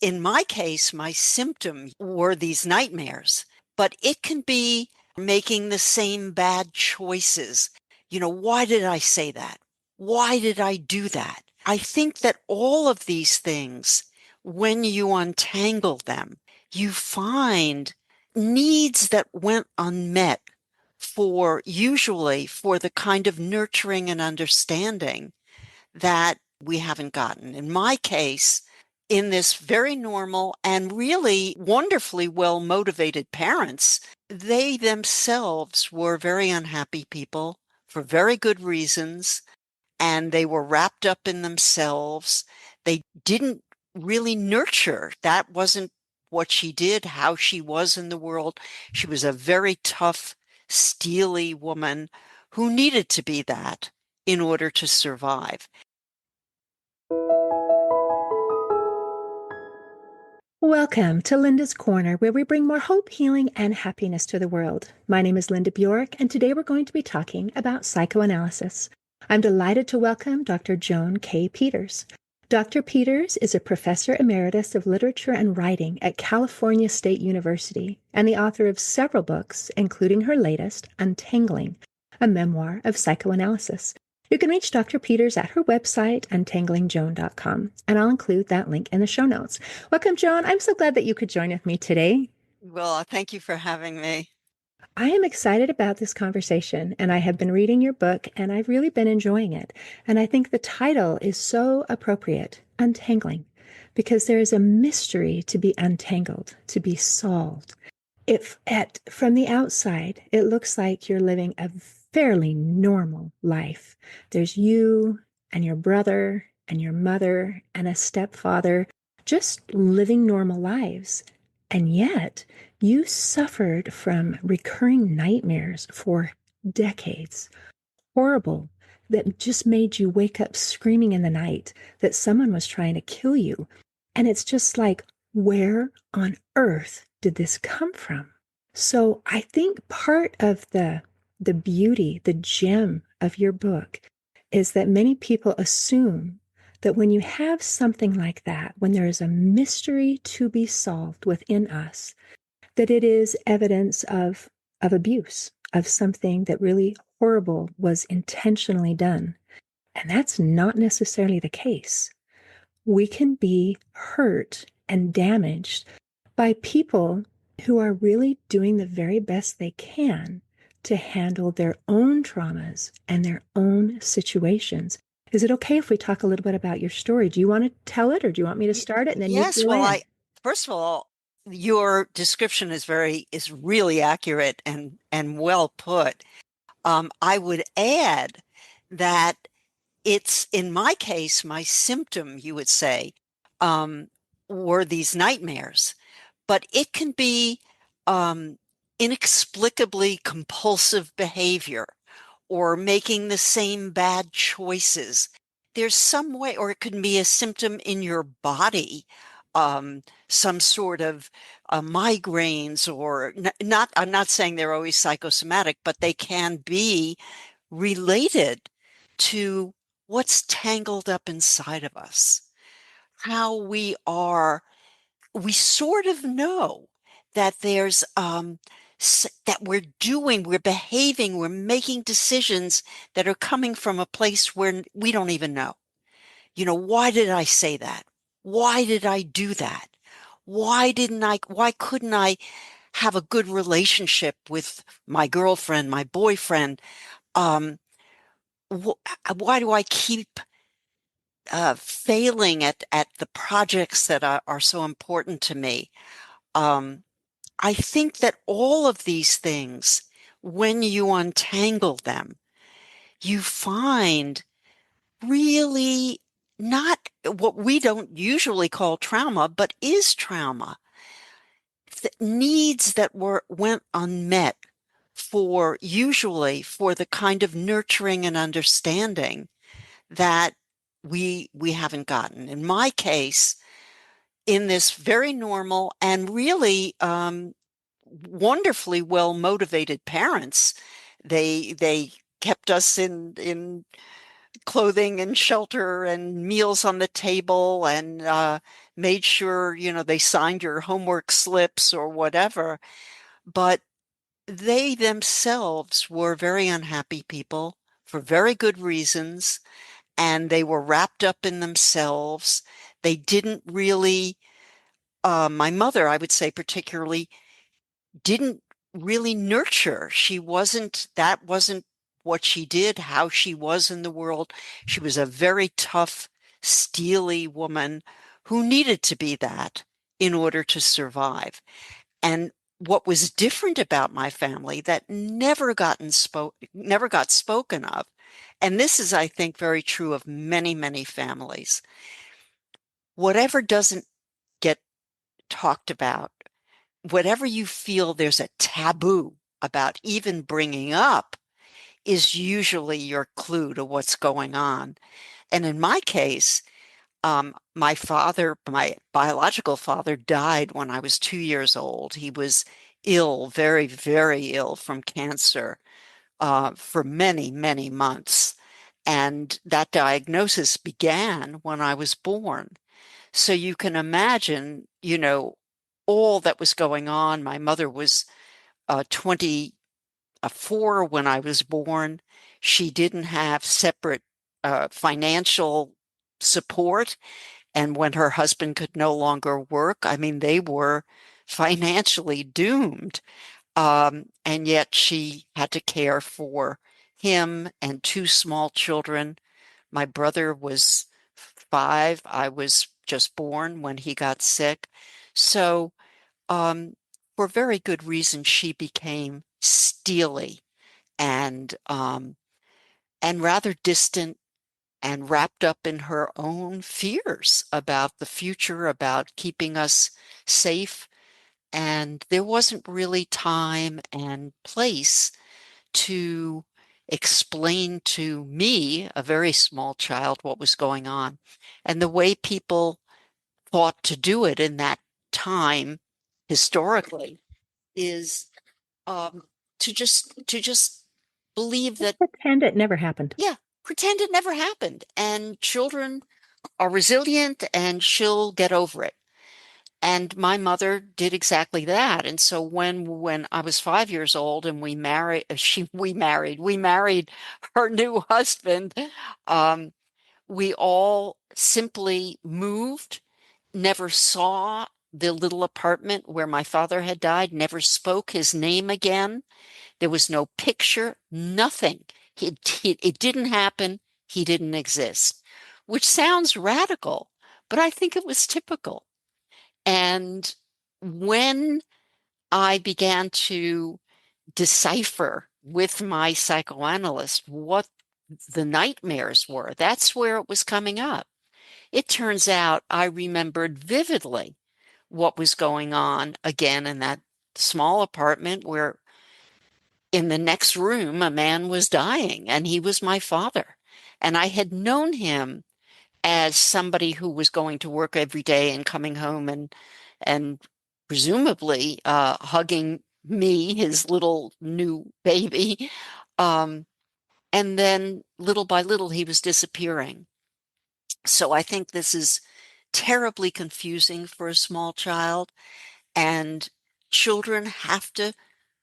in my case, my symptom were these nightmares, but it can be making the same bad choices. Why did I say that? Why did I do that? I think that all of these things, when you untangle them, you find needs that went unmet usually for the kind of nurturing and understanding that we haven't gotten. In my case, in this very normal and really wonderfully well motivated parents, they themselves were very unhappy people for very good reasons, and they were wrapped up in themselves. They didn't really nurture. That wasn't what she did, how she was in the world. She was a very tough, steely woman who needed to be that in order to survive. Welcome to Linda's Corner, where we bring more hope, healing, and happiness to the world. My name is Linda Bjork, and today we're going to be talking about psychoanalysis. I'm delighted to welcome Dr. Joan K. Peters. Dr. Peters is a professor emeritus of literature and writing at California State University and the author of several books, including her latest, Untangling, a memoir of psychoanalysis. You can reach Dr. Peters at her website, untanglingjoan.com, and I'll include that link in the show notes. Welcome, Joan. I'm so glad that you could join with me today. Well, thank you for having me. I am excited about this conversation, and I have been reading your book, and I've really been enjoying it. And I think the title is so appropriate, Untangling, because there is a mystery to be untangled, to be solved. From the outside, it looks like you're living a fairly normal life. There's you and your brother and your mother and a stepfather just living normal lives. And yet you suffered from recurring nightmares for decades, horrible, that just made you wake up screaming in the night that someone was trying to kill you. And it's just like, where on earth did this come from? So I think part of the beauty, the gem of your book is that many people assume that when you have something like that, when there is a mystery to be solved within us, that it is evidence of abuse, of something that really horrible was intentionally done. And that's not necessarily the case. We can be hurt and damaged by people who are really doing the very best they can to handle their own traumas and their own situations. Is it okay if we talk a little bit about your story? Do you want to tell it, or do you want me to start it and then you Yes, fill well, in? first of all, your description is really accurate and well put. I would add that it's, in my case, my symptom, you would say, um, were these nightmares, but it can be um, inexplicably compulsive behavior or making the same bad choices. There's some way, or it could be a symptom in your body, some sort of migraines, or not. I'm not saying they're always psychosomatic, but they can be related to what's tangled up inside of us, how we sort of know that that we're behaving, we're making decisions that are coming from a place where we don't even know. Why did I say that? Why did I do that? Why couldn't I have a good relationship with my girlfriend, my boyfriend? Um, why do I keep failing at the projects that are so important to me? Um, I think that all of these things, when you untangle them, you find really not what we don't usually call trauma, but is trauma. Needs that went unmet usually for the kind of nurturing and understanding that we haven't gotten. In my case, in this very normal and really wonderfully well motivated parents, they kept us in clothing and shelter and meals on the table and made sure, they signed your homework slips or whatever. But they themselves were very unhappy people for very good reasons, and they were wrapped up in themselves. They didn't really, my mother, I would say particularly, didn't really nurture. That wasn't what she did, how she was in the world. She was a very tough, steely woman who needed to be that in order to survive. And what was different about my family that never got spoken of, and this is, I think, very true of many, many families, whatever doesn't get talked about, whatever you feel there's a taboo about even bringing up, is usually your clue to what's going on. And in my case, my biological father, died when I was 2 years old. He was ill, very, very ill from cancer for many, many months. And that diagnosis began when I was born. So you can imagine, all that was going on. My mother was 24 when I was born. She didn't have separate financial support. And when her husband could no longer work, I mean, they were financially doomed. And yet she had to care for him and two small children. My brother was 5. I was just born when he got sick. So, um, for very good reason, she became steely and rather distant and wrapped up in her own fears about the future, about keeping us safe. And there wasn't really time and place to explain to me, a very small child, what was going on. And the way people thought to do it in that time historically is um, to just believe Just that, pretend it never happened. yeah, pretend it never happened, and children are resilient and she'll get over it. And my mother did exactly that. And so when I was 5 years old and we married her new husband, um, we all simply moved, never saw the little apartment where my father had died, never spoke his name again. There was no picture, nothing. It didn't happen. He didn't exist, which sounds radical, but I think it was typical. And when I began to decipher with my psychoanalyst what the nightmares were, that's where it was coming up. It turns out I remembered vividly what was going on again in that small apartment where in the next room a man was dying, and he was my father. And I had known him as somebody who was going to work every day and coming home and presumably hugging me, his little new baby. Um, and then little by little, he was disappearing. So I think this is terribly confusing for a small child, and children have to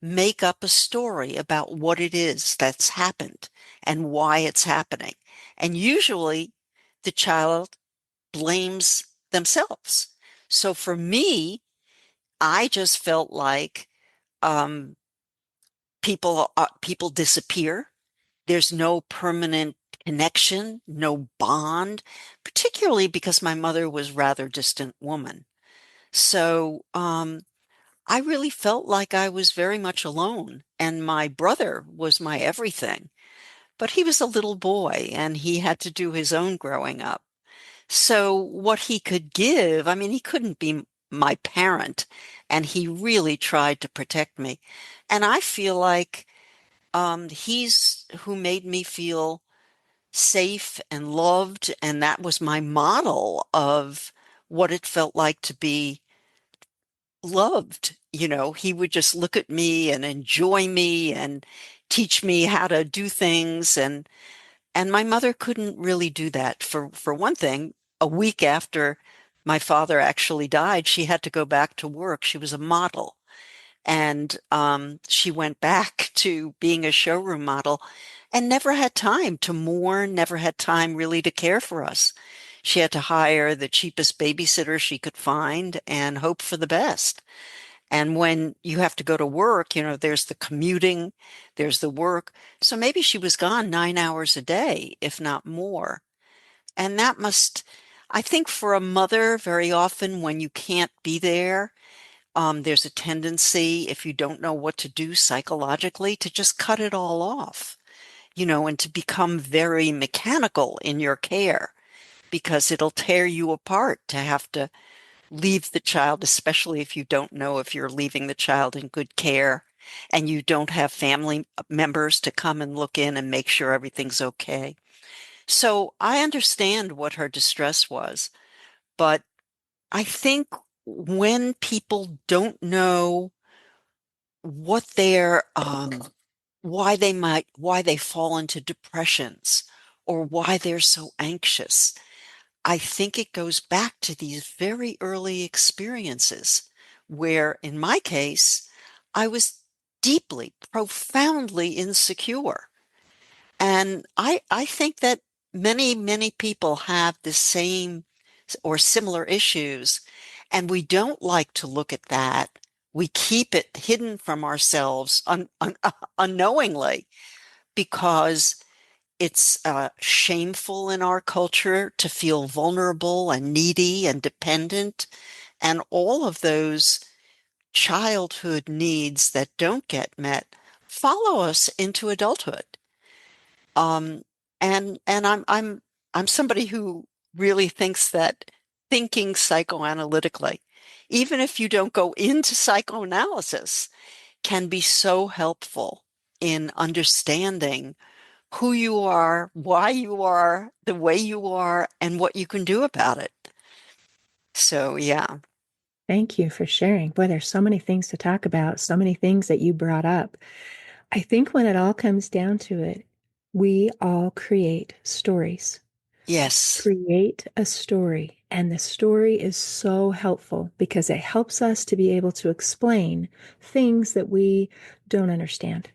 make up a story about what it is that's happened and why it's happening. And usually the child blames themselves. So for me, I just felt like um, people disappear. There's no permanent connection, no bond, particularly because my mother was rather distant woman. So I really felt like I was very much alone, and my brother was my everything. But he was a little boy, and he had to do his own growing up. So what he could give, I mean, he couldn't be my parent, and he really tried to protect me. And I feel like he's who made me feel safe and loved, and that was my model of what it felt like to be loved. He would just look at me and enjoy me and teach me how to do things, And my mother couldn't really do that. For one thing, a week after my father actually died, she had to go back to work. She was a model. And she went back to being a showroom model and never had time to mourn, never had time really to care for us. She had to hire the cheapest babysitter she could find and hope for the best. And when you have to go to work, there's the commuting, there's the work. So maybe she was gone 9 hours a day, if not more. And that must, I think for a mother, very often when you can't be there, there's a tendency, if you don't know what to do psychologically, to just cut it all off, and to become very mechanical in your care because it'll tear you apart to have to leave the child, especially if you don't know if you're leaving the child in good care and you don't have family members to come and look in and make sure everything's okay. So I understand what her distress was, but I think when people don't know what their why they fall into depressions or why they're so anxious, I think it goes back to these very early experiences where, in my case, I was deeply, profoundly insecure. And I think that many people have the same or similar issues, and we don't like to look at that. We keep it hidden from ourselves unknowingly because it's shameful in our culture to feel vulnerable and needy and dependent, and all of those childhood needs that don't get met follow us into adulthood. Um, and I'm somebody who really thinks that thinking psychoanalytically, even if you don't go into psychoanalysis, can be so helpful in understanding who you are, why you are the way you are, and what you can do about it. So, yeah. Thank you for sharing. Boy, there's so many things to talk about, so many things that you brought up. I think when it all comes down to it, we all create stories. Yes. Create a story. And the story is so helpful because it helps us to be able to explain things that we don't understand.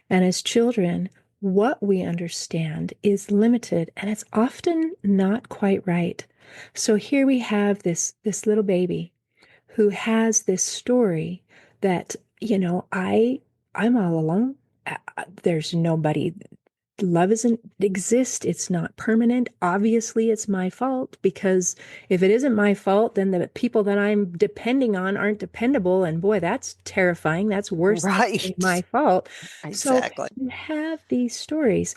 And as children, what we understand is limited and it's often not quite right. So here we have this little baby who has this story that, I'm all alone. There's nobody. Love doesn't exist. It's not permanent. Obviously, it's my fault because if it isn't my fault, then the people that I'm depending on aren't dependable. And boy, that's terrifying. That's worse than being my Right. fault. So Exactly. you have these stories,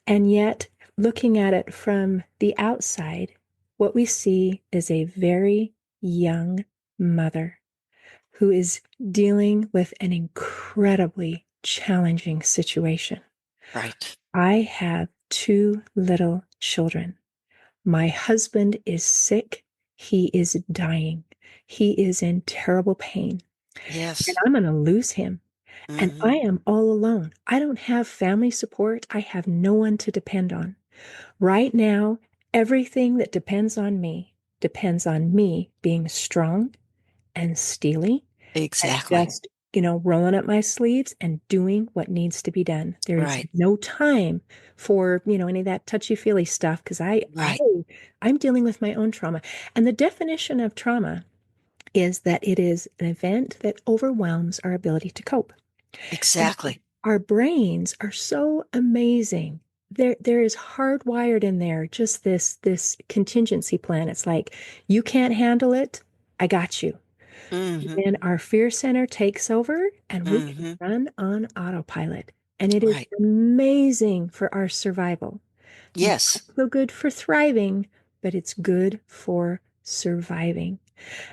and yet looking at it from the outside, what we see is a very young mother who is dealing with an incredibly challenging situation. Right. I have two little children. My husband is sick. He is dying. He is in terrible pain. And Yes. I'm going to lose him. And I Hmm. am all alone. I don't have family support. I have no one to depend on. Right now, everything that depends on me being strong and steely and Exactly. just, rolling up my sleeves and doing what needs to be done. There is Right. no time for, any of that touchy-feely stuff because Right. I'm dealing with my own trauma. And the definition of trauma is that it is an event that overwhelms our ability to cope. And Exactly. our brains are so amazing. There is hardwired in there just this contingency plan. It's like, you can't handle it, I got you. Hmm. Then our fear center takes over and we can Hmm. run on autopilot. And it is Right. amazing for our survival. Not Yes. so good for thriving, but it's good for surviving.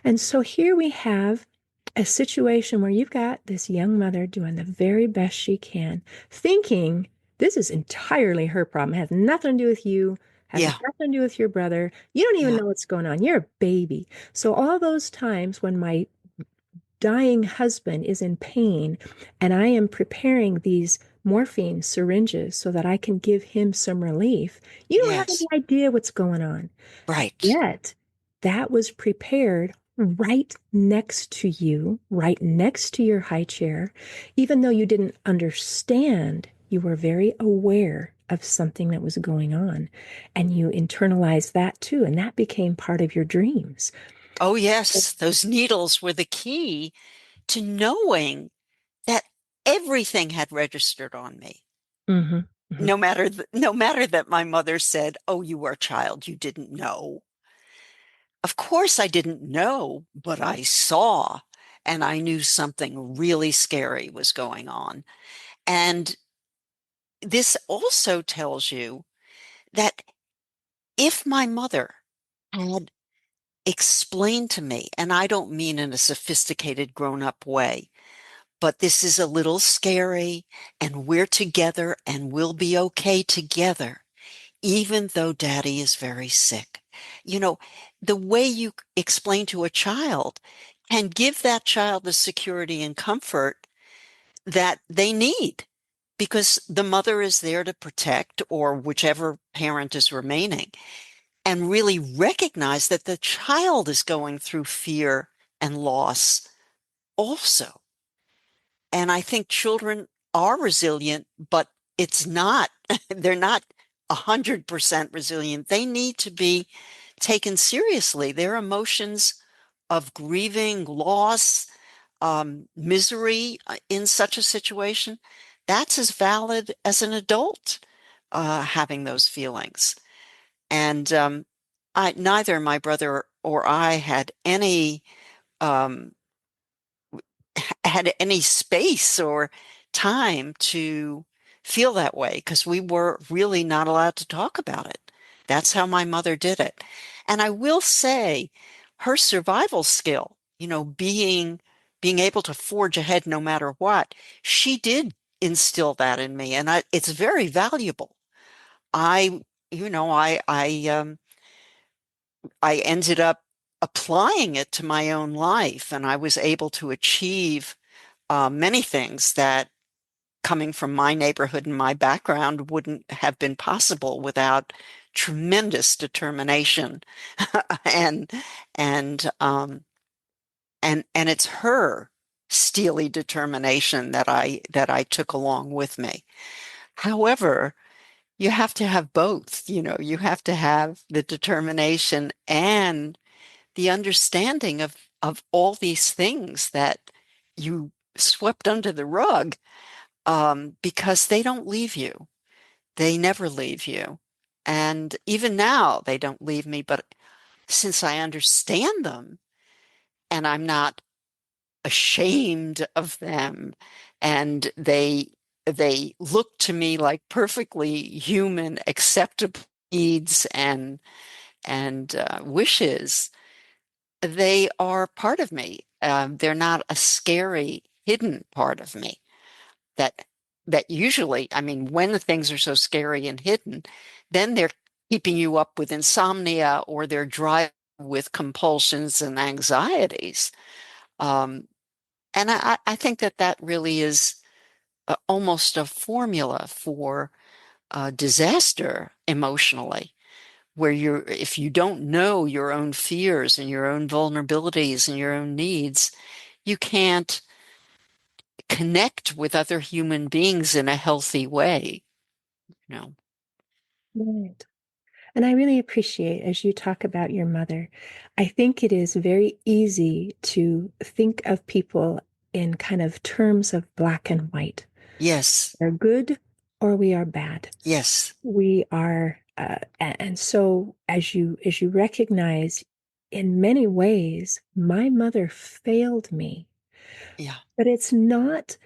And so here we have a situation where you've got this young mother doing the very best she can, thinking this is entirely her problem. It has nothing to do with you, has Yeah. nothing to do with your brother. You don't even Yeah. know what's going on. You're a baby. So all those times when my dying husband is in pain, and I am preparing these morphine syringes so that I can give him some relief. You don't have any Yes. idea what's going on. Right. Yet that was prepared right next to you, right next to your high chair. Even though you didn't understand, you were very aware of something that was going on. And you internalized that too. And that became part of your dreams. Oh, yes. Those needles were the key to knowing that everything had registered on me. Hmm. Hmm. No matter that my mother said, "Oh, you were a child, you didn't know." Of course I didn't know, but I saw and I knew something really scary was going on. And this also tells you that if my mother had explained to me, and I don't mean in a sophisticated grown-up way, but this is a little scary and we're together and we'll be okay together, even though daddy is very sick. You know, the way you explain to a child can give that child the security and comfort that they need because the mother is there to protect or whichever parent is remaining and really recognize that the child is going through fear and loss also. And I think children are resilient, but it's not, they're not 100% resilient. They need to be taken seriously. Their emotions of grieving, loss, misery in such a situation, that's as valid as an adult having those feelings. And neither my brother or I um, had any space or time to feel that way because we were really not allowed to talk about it. That's how my mother did it. And I will say her survival skill, being able to forge ahead no matter what, she did instill that in me and it's very valuable. I, you know, I ended up applying it to my own life and I was able to achieve many things that coming from my neighborhood and my background wouldn't have been possible without tremendous determination and and and it's her steely determination that I took along with me. However, you have to have both, you have to have the determination and the understanding of all these things that you swept under the rug because they don't leave you. They never leave you. And even now, they don't leave me. But since I understand them and I'm not ashamed of them, and they look to me like perfectly human, acceptable needs and wishes, they are part of me. They're not a scary, hidden part of me that that usually, I mean, when the things are so scary and hidden, then they're keeping you up with insomnia or they're driving with compulsions and anxieties. Um, and I think that really is almost a formula for disaster emotionally, where if you don't know your own fears and your own vulnerabilities and your own needs, you can't connect with other human beings in a healthy way. You know. Right. And I really appreciate as you talk about your mother, I think it is very easy to think of people in kind of terms of black and white. Yes, We're good or we are bad. yes, We are, and so as you recognize, in many ways, my mother failed me, yeah, but it's not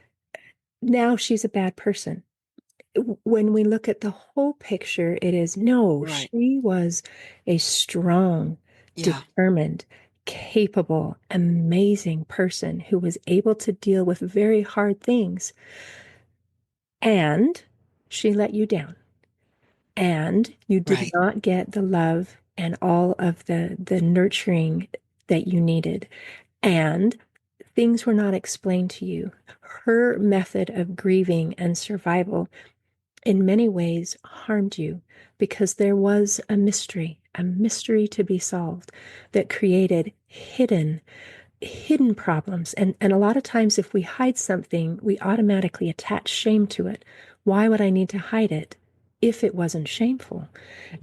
now she's a bad person. When we look at the whole picture, it is no, right, she was a strong, yeah, determined, capable, amazing person who was able to deal with very hard things. And she let you down. And you did right, not get the love and all of the nurturing that you needed. And things were not explained to you. Her method of grieving and survival in many ways harmed you because there was a mystery to be solved that created hidden problems. And a lot of times, if we hide something, we automatically attach shame to it. Why would I need to hide it if it wasn't shameful?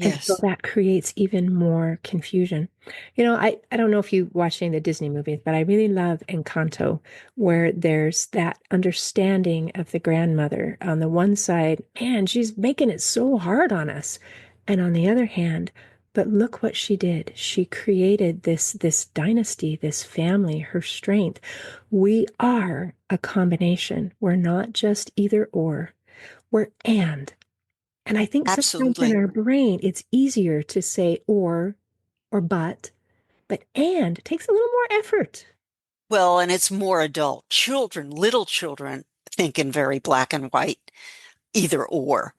And so Yes, that creates even more confusion. I don't know if you watch any of the Disney movies, but I really love Encanto, where there's that understanding of the grandmother. On the one side, man, she's making it so hard on us. And on the other hand, but look what she did. She created this dynasty, this family, her strength. We are a combination. We're not just either or. We're and. And I think sometimes in absolutely. our brain, it's easier to say or but and takes a little more effort. Well, and it's more adult. Children, little children, think in very black and white, either or,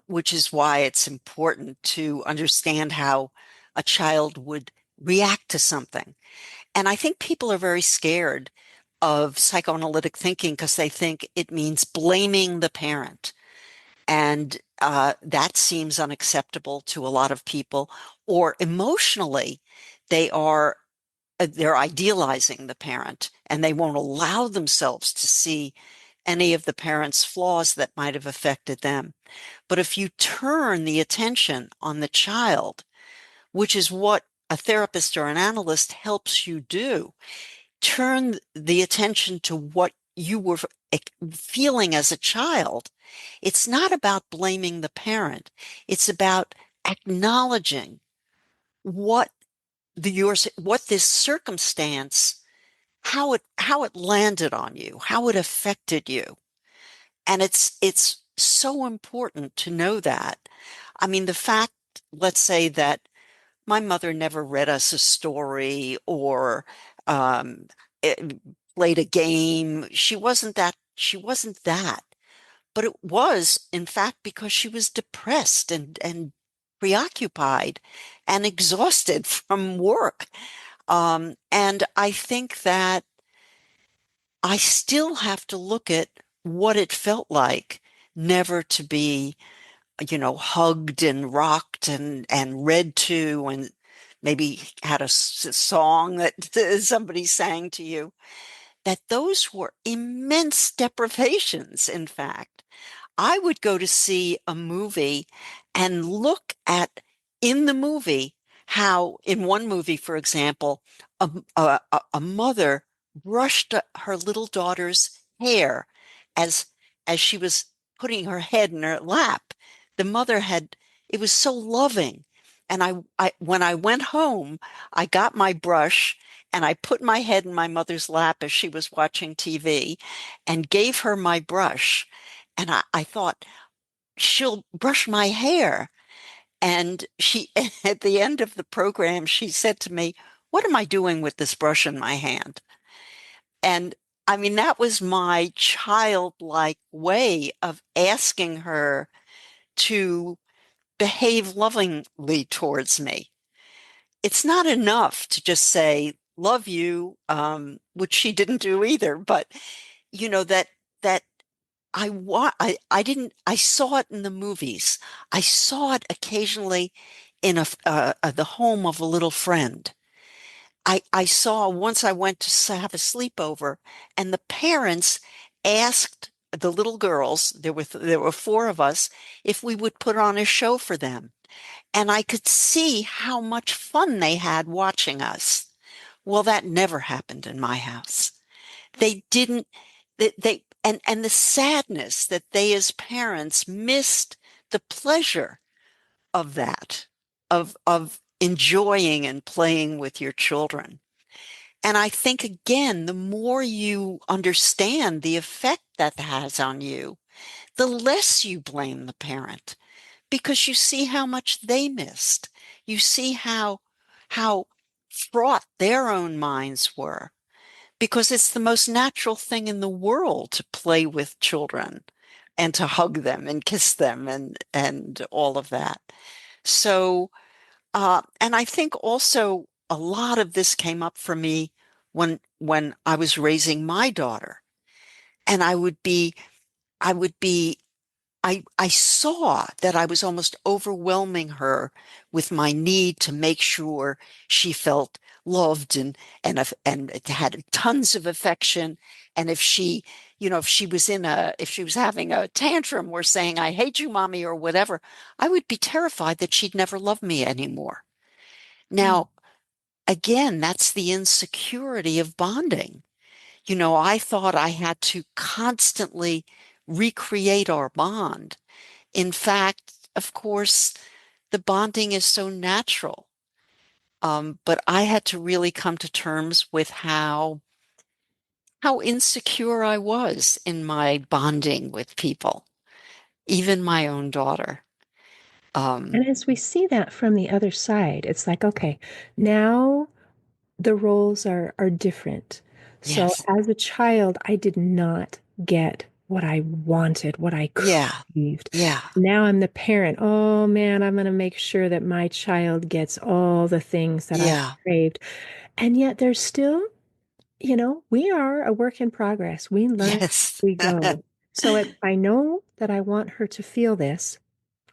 which is why it's important to understand how a child would react to something. And I think people are very scared of psychoanalytic thinking because they think it means blaming the parent. And that seems unacceptable to a lot of people. Or emotionally, they are they're idealizing the parent and they won't allow themselves to see any of the parent's flaws that might have affected them. But if you turn the attention on the child, which is what a therapist or an analyst helps you do, turn the attention to what you were feeling as a child. It's not about blaming the parent. It's about acknowledging what what this circumstance, how it landed on you, how it affected you. And it's so important to know that. I mean, the fact, let's say that my mother never read us a story or um, played a game. She wasn't that. But it was, in fact, because she was depressed and preoccupied and exhausted from work. And I think that I still have to look at what it felt like never to be, hugged and rocked and read to, and maybe had a song that somebody sang to you, that those were immense deprivations, in fact. I would go to see a movie and look at in the movie how, in one movie, for example, a mother brushed her little daughter's hair as as she was putting her head in her lap. The mother had, it was so loving. And I when I went home, I got my brush and I put my head in my mother's lap as she was watching TV and gave her my brush. And I thought, she'll brush my hair. And she, at the end of the program, she said to me, "What am I doing with this brush in my hand?" And I mean, that was my childlike way of asking her to behave lovingly towards me. It's not enough to just say, "Love you," which she didn't do either, but that I didn't, I saw it in the movies. I saw it occasionally in the home of a little friend. I saw once I went to have a sleepover and the parents asked the little girls, there were four of us, if we would put on a show for them. And I could see how much fun they had watching us. Well, that never happened in my house. They didn't, and the sadness that they as parents missed the pleasure of that, of enjoying and playing with your children. And I think, again, the more you understand the effect that has on you, the less you blame the parent because you see how much they missed. You see how fraught their own minds were, because it's the most natural thing in the world to play with children and to hug them and kiss them and all of that. So, and I think also a lot of this came up for me when I was raising my daughter. And I would be I saw that I was almost overwhelming her with my need to make sure she felt loved and had tons of affection. And if she, if she was if she was having a tantrum or saying, "I hate you, mommy," or whatever, I would be terrified that she'd never love me anymore. Mm. Now, again, that's the insecurity of bonding. I thought I had to constantly recreate our bond. In fact, of course, the bonding is so natural. But I had to really come to terms with how insecure I was in my bonding with people, even my own daughter. And Um, as we see that from the other side, it's like, okay, now the roles are different. So yes. as a child, I did not get what I wanted, what I Yeah. craved. Yeah. Now I'm the parent. Oh man, I'm going to make sure that my child gets all the things that I Yeah. craved. And yet there's still, we are a work in progress. We learn, Yes. we go. So if I know that I want her to feel this,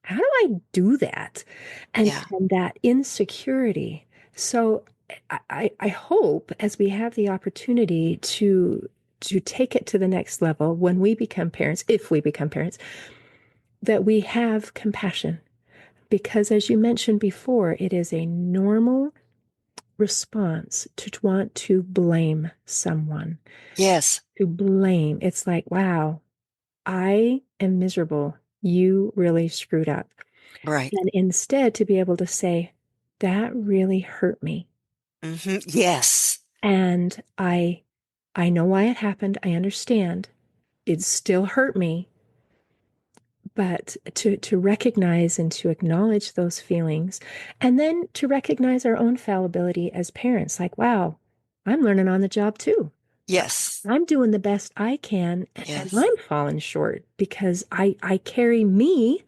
how do I do that? Yeah. And that insecurity. So I hope as we have the opportunity to take it to the next level when we become parents, if we become parents, that we have compassion. Because as you mentioned before, it is a normal response to want to blame someone, Yes. to blame. It's like, wow, I am miserable. You really screwed up. Right. And instead to be able to say, that really hurt me. Yes. And I know why it happened. I understand. It still hurt me, but to recognize and to acknowledge those feelings, and then to recognize our own fallibility as parents, like, wow, I'm learning on the job too. Yes. I'm doing the best I can, and Yes. I'm falling short because I carry me,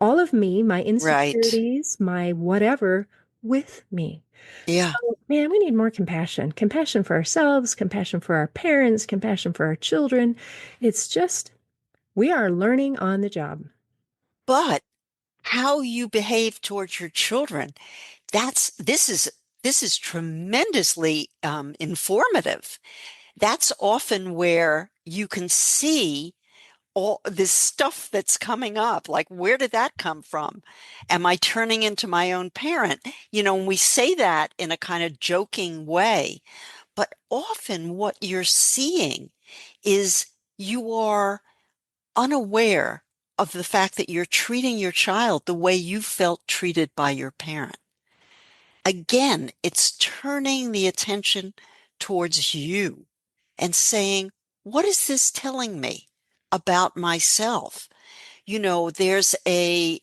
all of me, my Right. insecurities, my whatever, with me. So, Yeah. man, we need more compassion. Compassion for ourselves, compassion for our parents, compassion for our children. It's just, we are learning on the job. But how you behave towards your children, that's this is tremendously informative. That's often where you can see all this stuff that's coming up. Like, where did that come from? Am I turning into my own parent? And we say that in a kind of joking way, but often what you're seeing is you are unaware of the fact that you're treating your child the way you felt treated by your parent. Again, it's turning the attention towards you and saying, what is this telling me about myself? There's a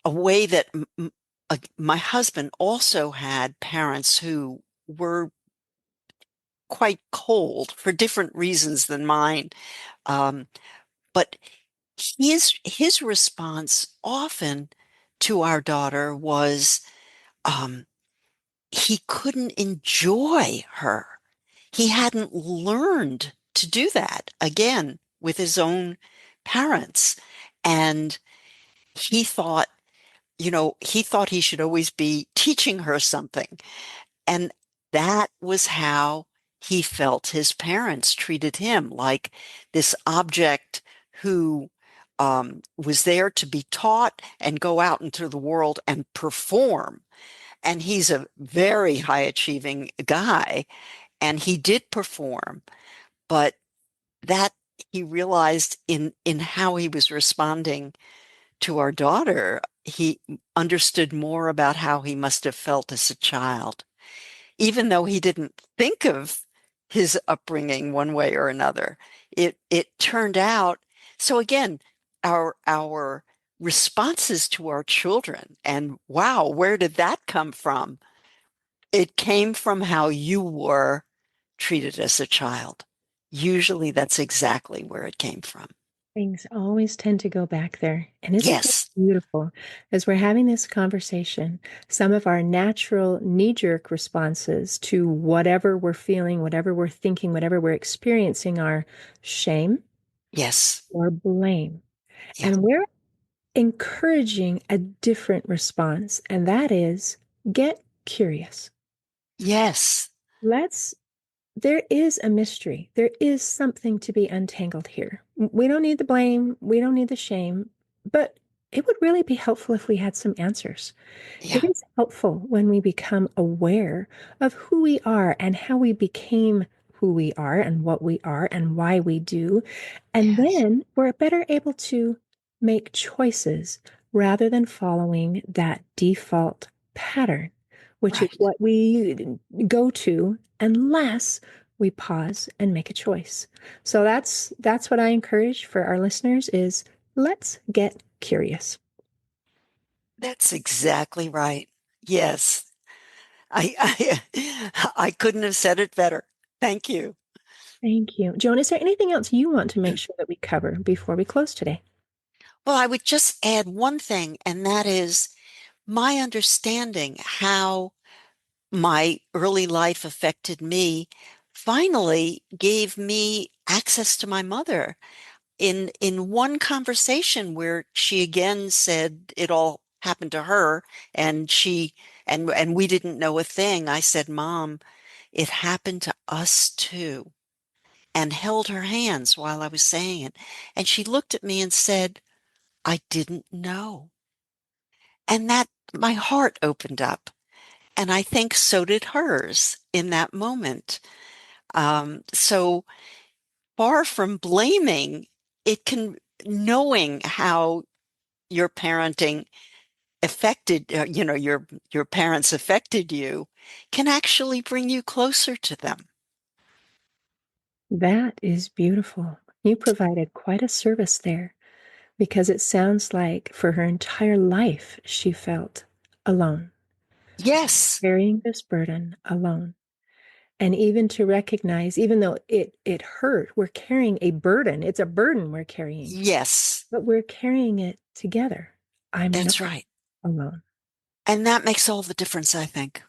way that my husband also had parents who were quite cold for different reasons than mine. Um, but his response often to our daughter was um, he couldn't enjoy her. He hadn't learned to do that again with his own parents. And he thought, he thought he should always be teaching her something. And that was how he felt his parents treated him, like this object who was there to be taught and go out into the world and perform. And he's a very high achieving guy, and he did perform, but that he realized in how he was responding to our daughter, he understood more about how he must have felt as a child, even though he didn't think of his upbringing one way or another. It turned out. So again, our responses to our children, and wow, where did that come from? It came from how you were treated as a child. Usually that's exactly where it came from. Things always tend to go back there. And isn't it Yes. beautiful? As we're having this conversation, some of our natural knee-jerk responses to whatever we're feeling, whatever we're thinking, whatever we're experiencing are shame Yes. or blame. Yeah. And we're encouraging a different response, and that is get curious. Yes. Let's There is a mystery. There is something to be untangled here. We don't need the blame. We don't need the shame, but it would really be helpful if we had some answers. It Yeah. is helpful when we become aware of who we are and how we became who we are and what we are and why we do. And Yes. then we're better able to make choices rather than following that default pattern, which is Right. what we go to unless we pause and make a choice. So that's what I encourage for our listeners is let's get curious. That's exactly right. Yes. I couldn't have said it better. Thank you. Thank you. Joan, is there anything else you want to make sure that we cover before we close today? Well, I would just add one thing, and that is my understanding how my early life affected me finally gave me access to my mother in one conversation where she again said it all happened to her and she and we didn't know a thing. I said, Mom, it happened to us too, and held her hands while I was saying it. And she looked at me and said, I didn't know. And that my heart opened up. And I think so did hers in that moment. So far from blaming, it can, knowing how your parenting affected, your parents affected you, can actually bring you closer to them. That is beautiful. You provided quite a service there because it sounds like for her entire life, she felt alone, Yes, carrying this burden alone. And even to recognize, even though it hurt, we're carrying a burden. It's a burden we're carrying, yes, but we're carrying it together. I'm not that's right. alone. And that makes all the difference, I think.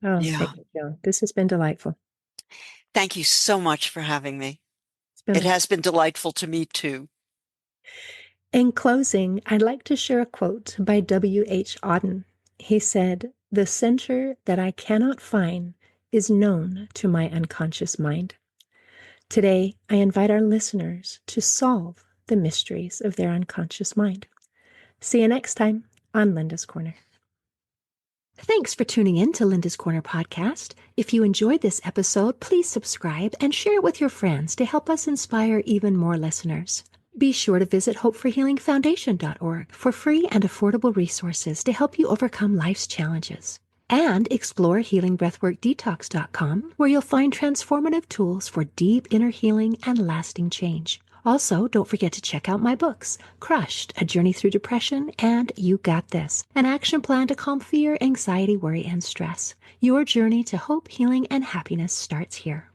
Oh, Yeah. thank you, Joan. This has been delightful. Thank you so much for having me. It's been It a has been delightful to me too. In closing, I'd like to share a quote by W.H. Auden. He said, "The center that I cannot find is known to my unconscious mind." Today, I invite our listeners to solve the mysteries of their unconscious mind. See you next time on Linda's Corner. Thanks for tuning in to Linda's Corner podcast. If you enjoyed this episode, please subscribe and share it with your friends to help us inspire even more listeners. Be sure to visit hopeforhealingfoundation.org for free and affordable resources to help you overcome life's challenges. And explore healingbreathworkdetox.com, where you'll find transformative tools for deep inner healing and lasting change. Also, don't forget to check out my books, Crushed, A Journey Through Depression, and You Got This, an action plan to calm fear, anxiety, worry, and stress. Your journey to hope, healing, and happiness starts here.